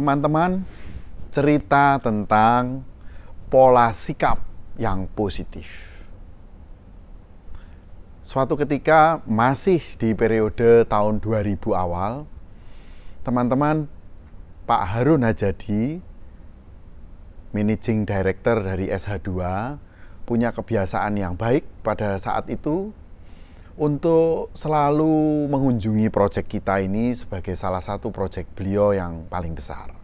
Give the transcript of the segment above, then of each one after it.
Teman-teman, cerita tentang pola sikap yang positif. Suatu ketika masih di periode tahun 2000 awal, teman-teman, Pak Harun Hajadi, Managing Director dari SH2, punya kebiasaan yang baik pada saat itu untuk selalu mengunjungi proyek kita ini sebagai salah satu proyek beliau yang paling besar.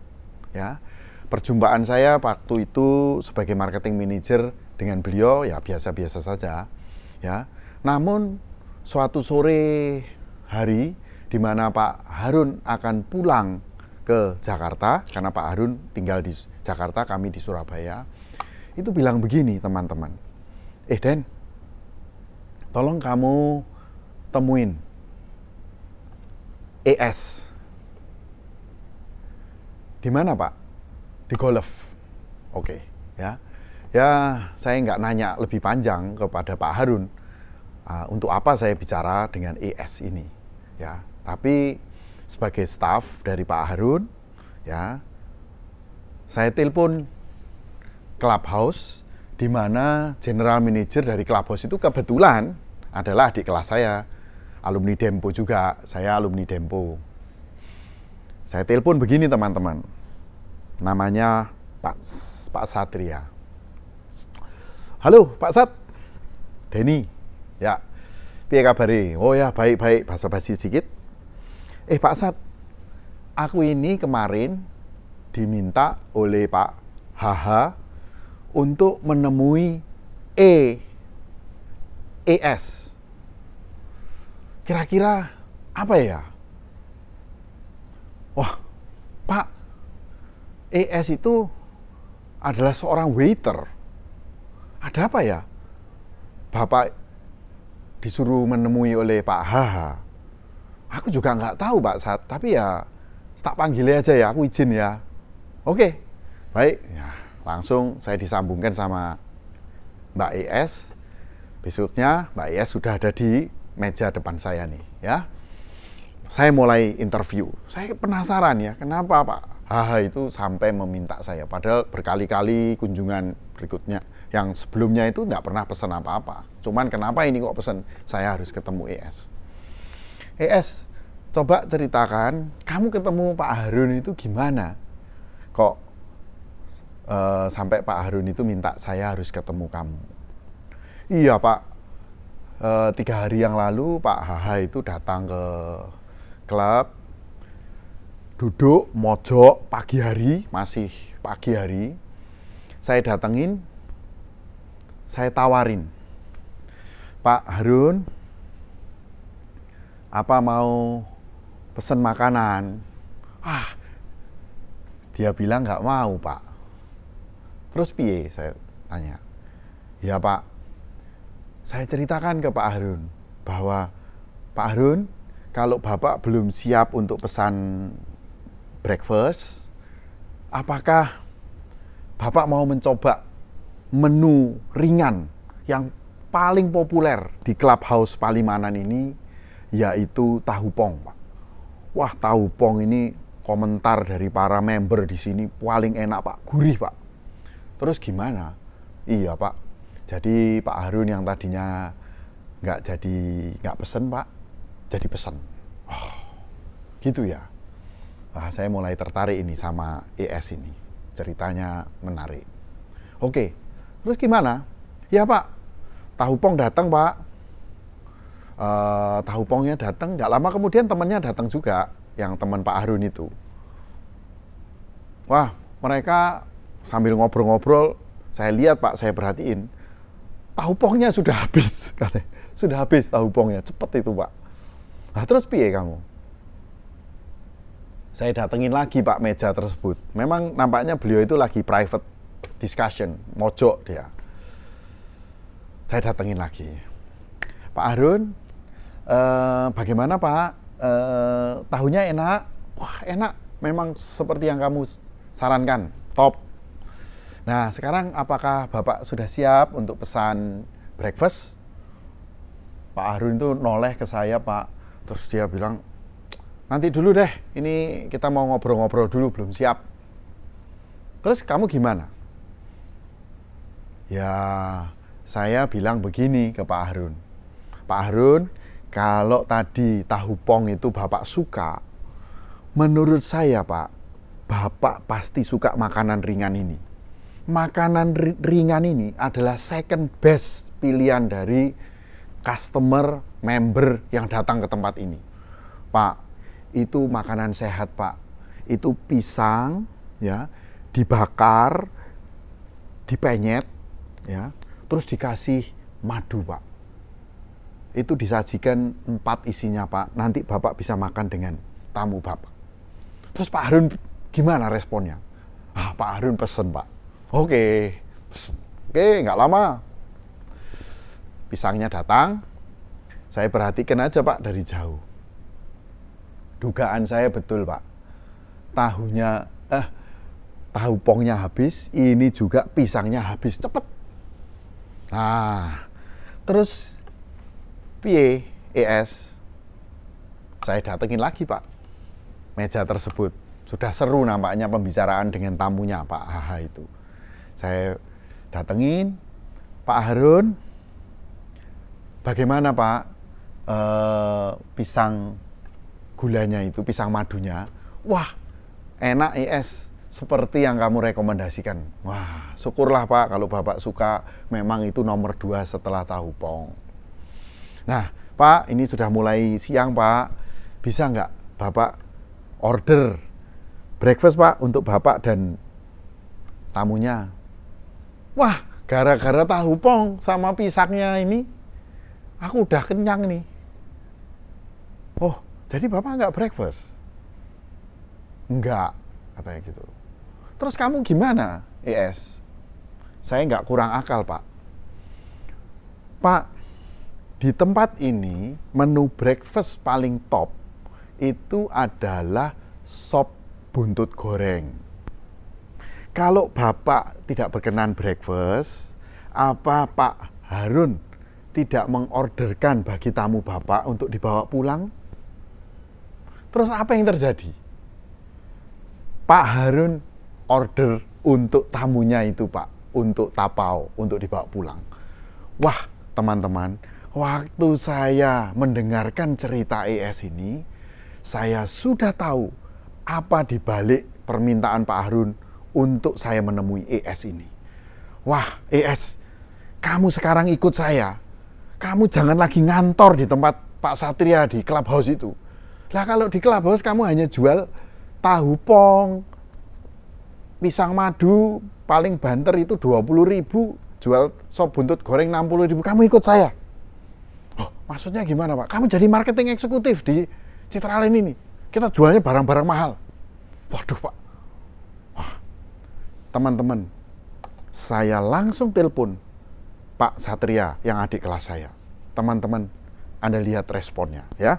Ya, perjumpaan saya waktu itu sebagai marketing manager dengan beliau ya biasa-biasa saja. Ya, namun suatu sore hari di mana Pak Harun akan pulang ke Jakarta, karena Pak Harun tinggal di Jakarta, kami di Surabaya, itu bilang begini, teman-teman. Den, tolong kamu temuin ES. Di mana, Pak? Di golf. Oke, ya. Ya, saya nggak nanya lebih panjang kepada Pak Harun untuk apa saya bicara dengan ES ini, ya. Tapi sebagai staf dari Pak Harun, ya, saya telepon Clubhouse, di mana general manager dari Clubhouse itu kebetulan adalah adik kelas saya, alumni Dempo juga, saya alumni Dempo. Saya telepon begini, teman-teman, namanya Pak Satria. Halo Pak Sat, Denny, ya, piye kabare? Oh ya, baik-baik, basa-basi sedikit. Pak Sat, aku ini kemarin diminta oleh Pak HH untuk menemui ES. Kira-kira apa ya? Wah, Pak, ES itu adalah seorang waiter. Ada apa ya? Bapak disuruh menemui oleh Pak HH. Aku juga nggak tahu, Pak Sat, tapi ya tak panggil aja ya, aku izin ya. Oke, baik. Ya, langsung saya disambungkan sama Mbak ES. Besoknya Mbak ES sudah ada di meja depan saya nih, ya. Saya mulai interview. Saya penasaran ya, kenapa Pak HH itu sampai meminta saya. Padahal berkali-kali kunjungan berikutnya, yang sebelumnya itu nggak pernah pesan apa-apa. Cuman kenapa ini kok pesan saya harus ketemu ES. ES, coba ceritakan, kamu ketemu Pak Harun itu gimana? Kok sampai Pak Harun itu minta saya harus ketemu kamu? Iya Pak, 3 hari yang lalu Pak HH itu datang ke klub, duduk mojok pagi hari, masih pagi hari. Saya datengin, saya tawarin, Pak Harun, apa mau pesen makanan? Dia bilang nggak mau, Pak. Terus piye? Saya tanya. Ya Pak, saya ceritakan ke Pak Harun bahwa Pak Harun, kalau Bapak belum siap untuk pesan breakfast, apakah Bapak mau mencoba menu ringan yang paling populer di Clubhouse Palimanan ini, yaitu tahu pong, Pak. Wah, tahu pong ini komentar dari para member di sini paling enak, Pak. Gurih, Pak. Terus gimana? Iya, Pak. Jadi Pak Harun yang tadinya nggak pesen, Pak, jadi pesen. Oh, gitu ya. Wah, saya mulai tertarik ini sama ES ini. Ceritanya menarik. Oke, terus gimana? Ya, Pak. Tahu pong datang, Pak. Tahu pongnya datang, nggak lama kemudian temannya datang juga, yang teman Pak Harun itu. Wah, mereka sambil ngobrol-ngobrol, saya lihat Pak, saya perhatiin, tahu pongnya sudah habis, katanya. Sudah habis tahu pongnya, cepet itu Pak. Nah terus piye kamu? Saya datengin lagi Pak meja tersebut. Memang nampaknya beliau itu lagi private discussion, mojok dia. Saya datengin lagi. Pak Harun, bagaimana Pak? Tahunya enak? Wah enak, memang seperti yang kamu sarankan, top. Nah sekarang apakah Bapak sudah siap untuk pesan breakfast? Pak Harun itu noleh ke saya Pak, terus dia bilang, nanti dulu deh, ini kita mau ngobrol-ngobrol dulu, belum siap. Terus kamu gimana? Ya, saya bilang begini ke Pak Harun. Pak Harun, kalau tadi tahu pong itu Bapak suka, menurut saya Pak, Bapak pasti suka makanan ringan ini. Makanan ringan ini adalah second best pilihan dari customer, member yang datang ke tempat ini. Pak, itu makanan sehat Pak. Itu pisang, ya, dibakar, dipenyet, ya, terus dikasih madu Pak. Itu disajikan 4 isinya Pak. Nanti Bapak bisa makan dengan tamu Bapak. Terus Pak Harun gimana responnya? Pak Harun pesen Pak. Oke, nggak lama. Pisangnya datang. Saya perhatikan aja Pak dari jauh. Dugaan saya betul Pak. Tahu pongnya habis, ini juga pisangnya habis cepet. Nah, terus piye ES? Saya datengin lagi Pak meja tersebut. Sudah seru nampaknya pembicaraan dengan tamunya Pak Haha itu. Saya datengin, Pak Harun, bagaimana Pak pisang gulanya itu, pisang madunya? Wah, enak ES, seperti yang kamu rekomendasikan. Wah, syukurlah Pak kalau Bapak suka, memang itu nomor 2 setelah tahu pong. Nah, Pak, ini sudah mulai siang Pak, bisa nggak Bapak order breakfast Pak untuk Bapak dan tamunya? Wah, gara-gara tahu pong sama pisangnya ini, aku udah kenyang nih. Oh, jadi Bapak nggak breakfast? Enggak, katanya gitu. Terus kamu gimana, ES? Saya nggak kurang akal Pak. Pak, di tempat ini menu breakfast paling top itu adalah sop buntut goreng. Kalau Bapak tidak berkenan breakfast, apa Pak Harun tidak mengorderkan bagi tamu Bapak untuk dibawa pulang? Terus apa yang terjadi? Pak Harun order untuk tamunya itu Pak, untuk tapau, untuk dibawa pulang. Wah, teman-teman, waktu saya mendengarkan cerita ES ini, saya sudah tahu apa dibalik permintaan Pak Harun untuk saya menemui ES ini. Wah, ES, kamu sekarang ikut saya. Kamu jangan lagi ngantor di tempat Pak Satria di clubhouse itu. Lah kalau di clubhouse kamu hanya jual tahu pong, pisang madu, paling banter itu 20.000, jual sop buntut goreng 60.000. Kamu ikut saya. Oh, maksudnya gimana Pak? Kamu jadi marketing eksekutif di Citraland ini. Kita jualnya barang-barang mahal. Waduh Pak. Wah, teman-teman, saya langsung telepon Pak Satria yang adik kelas saya. Teman-teman, Anda lihat responnya ya.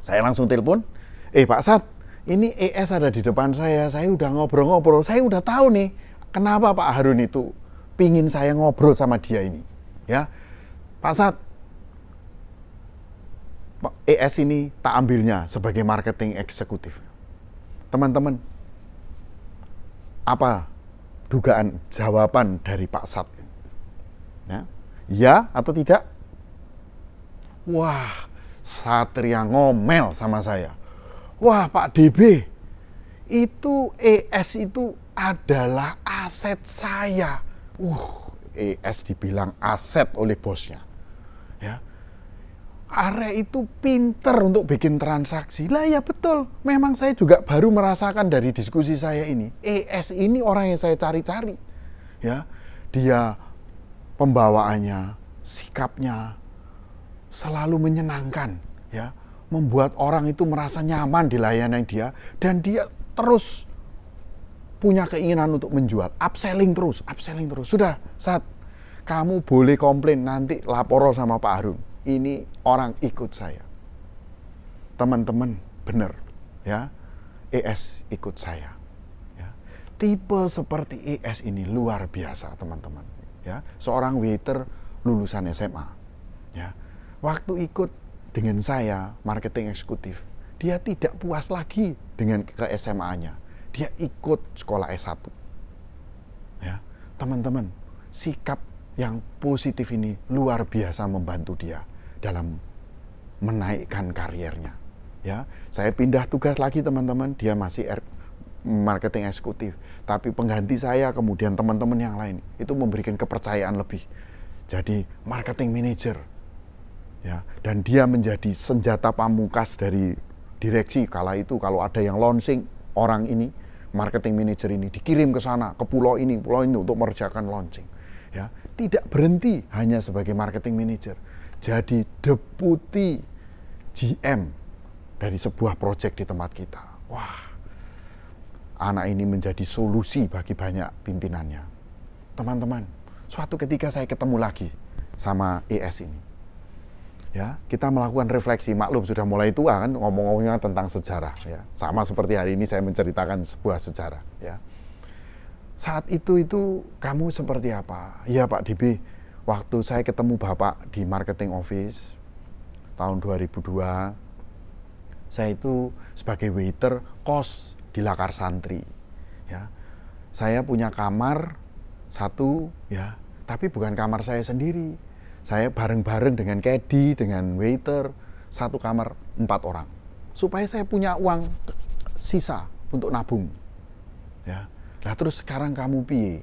Saya langsung telepon, Pak Sat, ini ES ada di depan saya udah ngobrol-ngobrol, saya udah tahu nih kenapa Pak Harun itu pingin saya ngobrol sama dia ini. Ya, Pak Sat, ES ini tak ambilnya sebagai marketing eksekutif. Teman-teman, apa dugaan jawaban dari Pak Sat? Ya atau tidak? Wah, Satria ngomel sama saya. Wah Pak DB, itu ES itu adalah aset saya. ES dibilang aset oleh bosnya. Ya, Are itu pinter untuk bikin transaksi. Lah ya betul, memang saya juga baru merasakan dari diskusi saya ini. ES ini orang yang saya cari-cari. Ya, dia pembawaannya, sikapnya selalu menyenangkan, ya, membuat orang itu merasa nyaman di layanan dia, dan dia terus punya keinginan untuk menjual, upselling terus. Sudah, Sat, kamu boleh komplain, nanti lapor sama Pak Harun. Ini orang ikut saya. Teman-teman, benar, ya, ES ikut saya. Ya. Tipe seperti ES ini luar biasa, teman-teman. Ya, seorang waiter lulusan SMA. Ya. Waktu ikut dengan saya, marketing eksekutif, dia tidak puas lagi dengan ke SMA-nya. Dia ikut sekolah S1. Ya, teman-teman, sikap yang positif ini luar biasa membantu dia dalam menaikkan karirnya. Ya, saya pindah tugas lagi teman-teman, dia masih marketing eksekutif, tapi pengganti saya kemudian teman-teman yang lain itu memberikan kepercayaan lebih. Jadi marketing manager. Ya, dan dia menjadi senjata pamungkas dari direksi kala itu. Kalau ada yang launching, orang ini marketing manager ini dikirim ke sana, ke pulau ini untuk mengerjakan launching. Ya, tidak berhenti hanya sebagai marketing manager, jadi deputi GM dari sebuah proyek di tempat kita. Wah, anak ini menjadi solusi bagi banyak pimpinannya. Teman-teman, suatu ketika saya ketemu lagi sama ES ini. Ya, kita melakukan refleksi, maklum sudah mulai tua kan, ngomong-ngomongnya tentang sejarah. Ya, sama seperti hari ini saya menceritakan sebuah sejarah. Ya, saat itu kamu seperti apa? Ya Pak DB, waktu saya ketemu Bapak di marketing office tahun 2002, saya itu sebagai waiter kos di Lakar Santri. Ya, saya punya kamar satu, ya, tapi bukan kamar saya sendiri. Saya bareng-bareng dengan caddy, dengan waiter, satu kamar 4 orang. Supaya saya punya uang sisa untuk nabung. Ya. Lah terus sekarang kamu piye?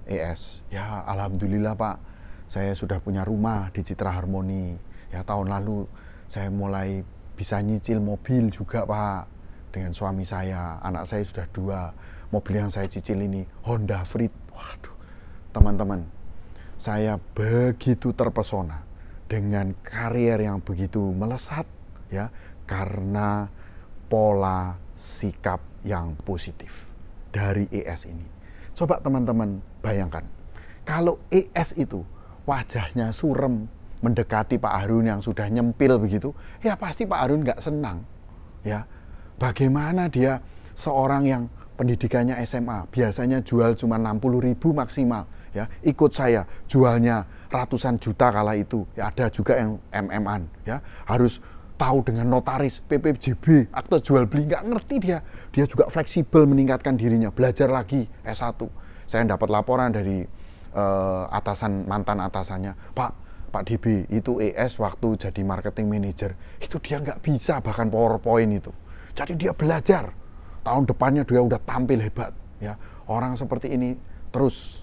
ES. Ya alhamdulillah Pak, saya sudah punya rumah di Citra Harmoni. Ya tahun lalu saya mulai bisa nyicil mobil juga Pak. Dengan suami saya, anak saya sudah 2. Mobil yang saya cicil ini Honda Freed. Waduh, teman-teman, saya begitu terpesona dengan karier yang begitu melesat, ya, karena pola sikap yang positif dari ES ini. Coba teman-teman bayangkan, kalau ES itu wajahnya surem mendekati Pak Harun yang sudah nyempil begitu, ya pasti Pak Harun nggak senang, ya. Bagaimana dia seorang yang pendidikannya SMA, biasanya jual cuma 60.000 maksimal. Ya, ikut saya jualnya ratusan juta kala itu. Ya, ada juga yang MM-an, ya. Harus tahu dengan notaris, PPJB, akte jual beli, nggak ngerti dia. Dia juga fleksibel meningkatkan dirinya, belajar lagi S1. Saya dapat laporan dari mantan atasannya, Pak DB itu ES waktu jadi marketing manager, itu dia nggak bisa bahkan PowerPoint itu. Jadi dia belajar. Tahun depannya dia udah tampil hebat, ya. Orang seperti ini terus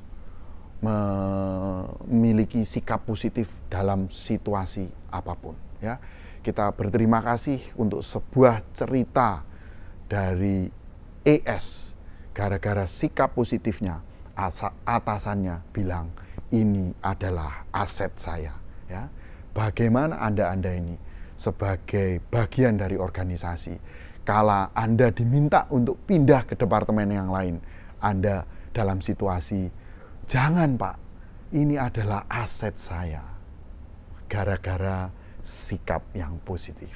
memiliki sikap positif dalam situasi apapun, ya. Kita berterima kasih untuk sebuah cerita dari ES. Gara-gara sikap positifnya, atasannya bilang ini adalah aset saya, ya. Bagaimana Anda ini sebagai bagian dari organisasi, kala Anda diminta untuk pindah ke departemen yang lain, Anda dalam situasi jangan Pak, ini adalah aset saya. Gara-gara sikap yang positif.